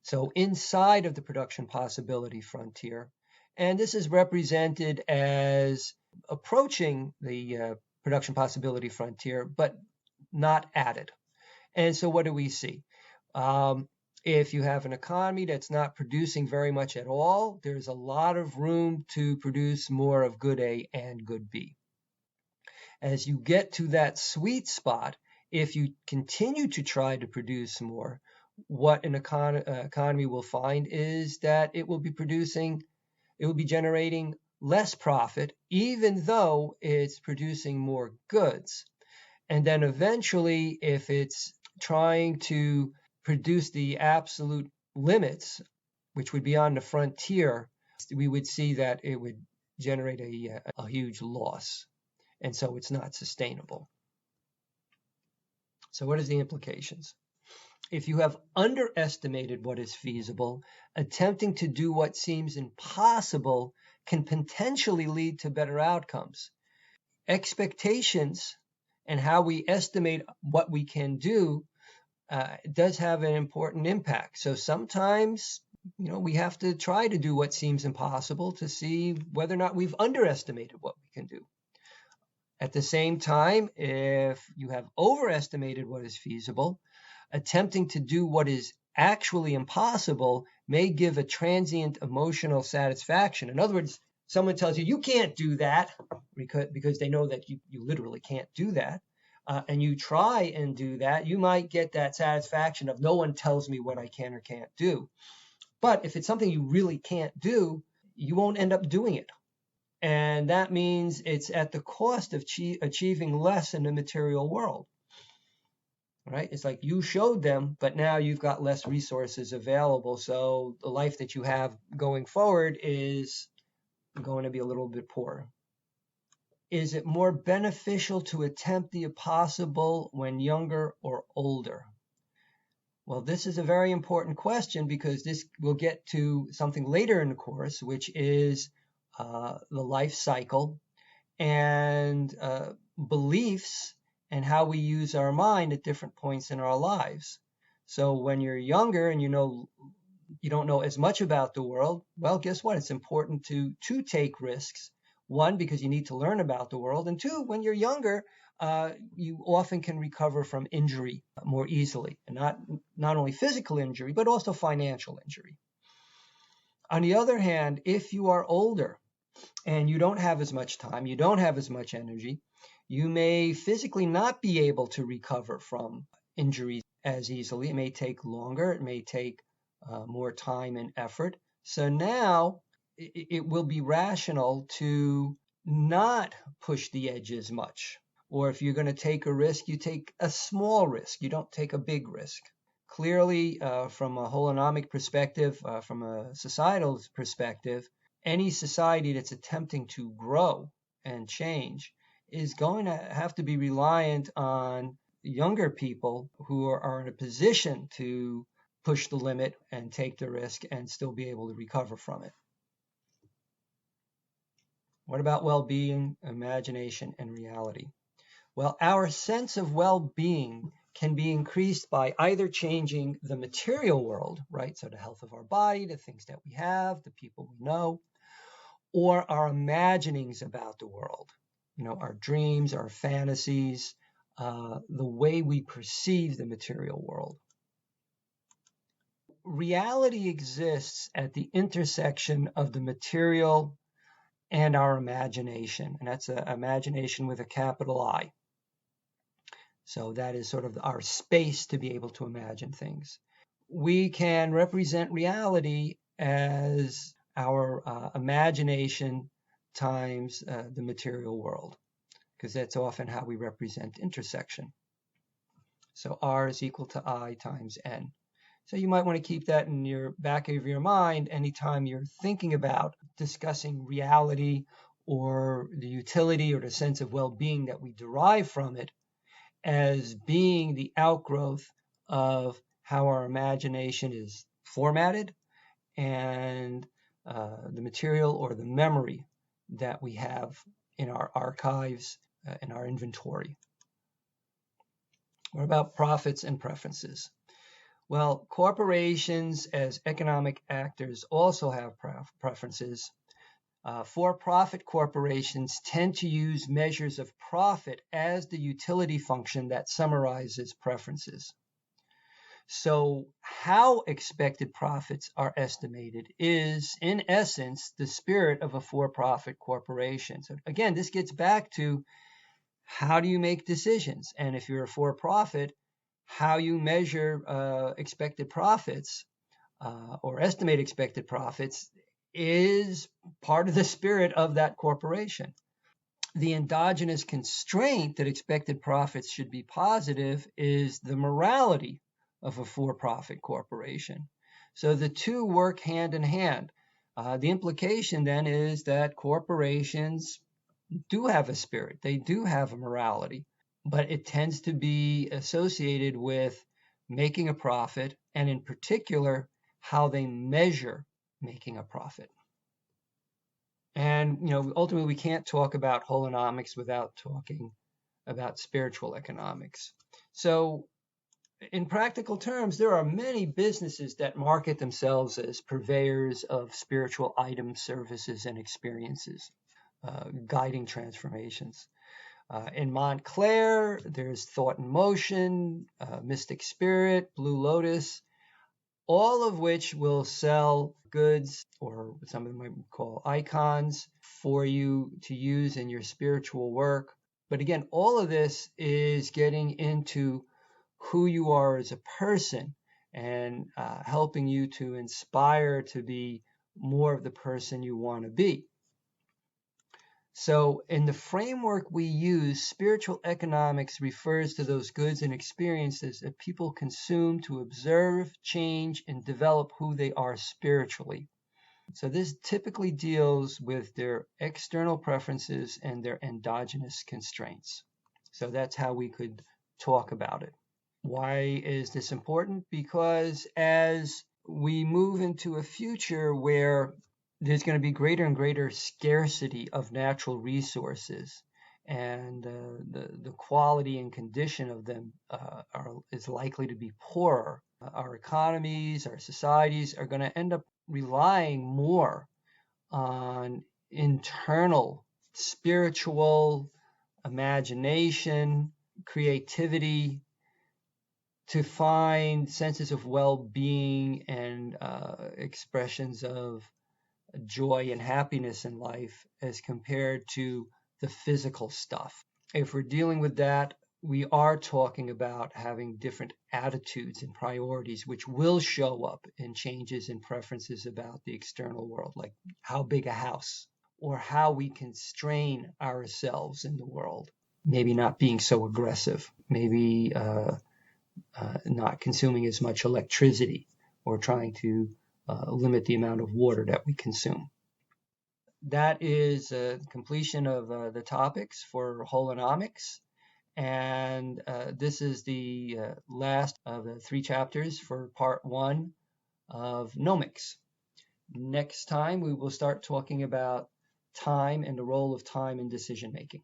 So inside of the production possibility frontier. And this is represented as approaching the production possibility frontier, but not at it. And so what do we see? If you have an economy that's not producing very much at all, there's a lot of room to produce more of good A and good B. As you get to that sweet spot, if you continue to try to produce more, what an economy will find is that it will be generating less profit, even though it's producing more goods. And then eventually, if it's trying to produce the absolute limits, which would be on the frontier, we would see that it would generate a huge loss. And so it's not sustainable. So what is the implications? If you have underestimated what is feasible, attempting to do what seems impossible can potentially lead to better outcomes. Expectations and how we estimate what we can do does have an important impact. So sometimes, we have to try to do what seems impossible to see whether or not we've underestimated what we can do. At the same time, if you have overestimated what is feasible, attempting to do what is actually impossible may give a transient emotional satisfaction. In other words, someone tells you, you can't do that, because they know that you literally can't do that. And you try and do that, you might get that satisfaction of no one tells me what I can or can't do. But if it's something you really can't do, you won't end up doing it. And that means it's at the cost of achieving less in the material world. Right? It's like you showed them, but now you've got less resources available. So the life that you have going forward is going to be a little bit poorer. Is it more beneficial to attempt the impossible when younger or older? Well, this is a very important question because this will get to something later in the course, which is the life cycle and beliefs and how we use our mind at different points in our lives. So when you're younger and you don't know as much about the world, well, guess what? It's important to take risks. One, because you need to learn about the world. And two, when you're younger, you often can recover from injury more easily. And not only physical injury, but also financial injury. On the other hand, if you are older and you don't have as much time, you don't have as much energy, you may physically not be able to recover from injuries as easily. It may take longer. It may take more time and effort. So now it will be rational to not push the edge as much. Or if you're going to take a risk, you take a small risk. You don't take a big risk. Clearly, from a holonomic perspective, from a societal perspective, any society that's attempting to grow and change is going to have to be reliant on younger people who are in a position to push the limit and take the risk and still be able to recover from it. What about well-being, imagination, and reality? Well, our sense of well-being can be increased by either changing the material world, right? So the health of our body, the things that we have, the people we know, or our imaginings about the world, our dreams, our fantasies, the way we perceive the material world. Reality exists at the intersection of the material and our imagination, and that's imagination with a capital I. So that is sort of our space to be able to imagine things. We can represent reality as our imagination times the material world, because that's often how we represent intersection. So R is equal to I times N. So you might want to keep that in your back of your mind anytime you're thinking about discussing reality or the utility or the sense of well-being that we derive from it, as being the outgrowth of how our imagination is formatted and the material or the memory that we have in our archives, in our inventory. What about profits and preferences? Well, corporations as economic actors also have preferences. For-profit corporations tend to use measures of profit as the utility function that summarizes preferences. So how expected profits are estimated is, in essence, the spirit of a for-profit corporation. So again, this gets back to how do you make decisions? And if you're a for-profit, how you measure expected profits or estimate expected profits is part of the spirit of that corporation. The endogenous constraint that expected profits should be positive is the morality of a for-profit corporation. So the two work hand in hand. The implication then is that corporations do have a spirit. They do have a morality, but it tends to be associated with making a profit, and in particular, how they measure making a profit. And, ultimately, we can't talk about holonomics without talking about spiritual economics. So in practical terms, there are many businesses that market themselves as purveyors of spiritual items, services, and experiences, guiding transformations. In Montclair, there's Thought in Motion, Mystic Spirit, Blue Lotus, all of which will sell goods, or some of them might call icons, for you to use in your spiritual work. But again, all of this is getting into who you are as a person and helping you to inspire to be more of the person you want to be. So in the framework we use, spiritual economics refers to those goods and experiences that people consume to observe, change, and develop who they are spiritually. So this typically deals with their external preferences and their endogenous constraints. So that's how we could talk about it. Why is this important? Because as we move into a future where there's going to be greater and greater scarcity of natural resources, and the quality and condition of them is likely to be poorer. Our economies, our societies are going to end up relying more on internal spiritual imagination, creativity, to find senses of well-being and expressions of joy and happiness in life as compared to the physical stuff. If we're dealing with that, we are talking about having different attitudes and priorities, which will show up in changes in preferences about the external world, like how big a house, or how we constrain ourselves in the world. Maybe not being so aggressive, maybe not consuming as much electricity, or trying to limit the amount of water that we consume. That is completion of the topics for holonomics. And this is the last of the 3 chapters for part 1 of nomics. Next time, we will start talking about time and the role of time in decision making.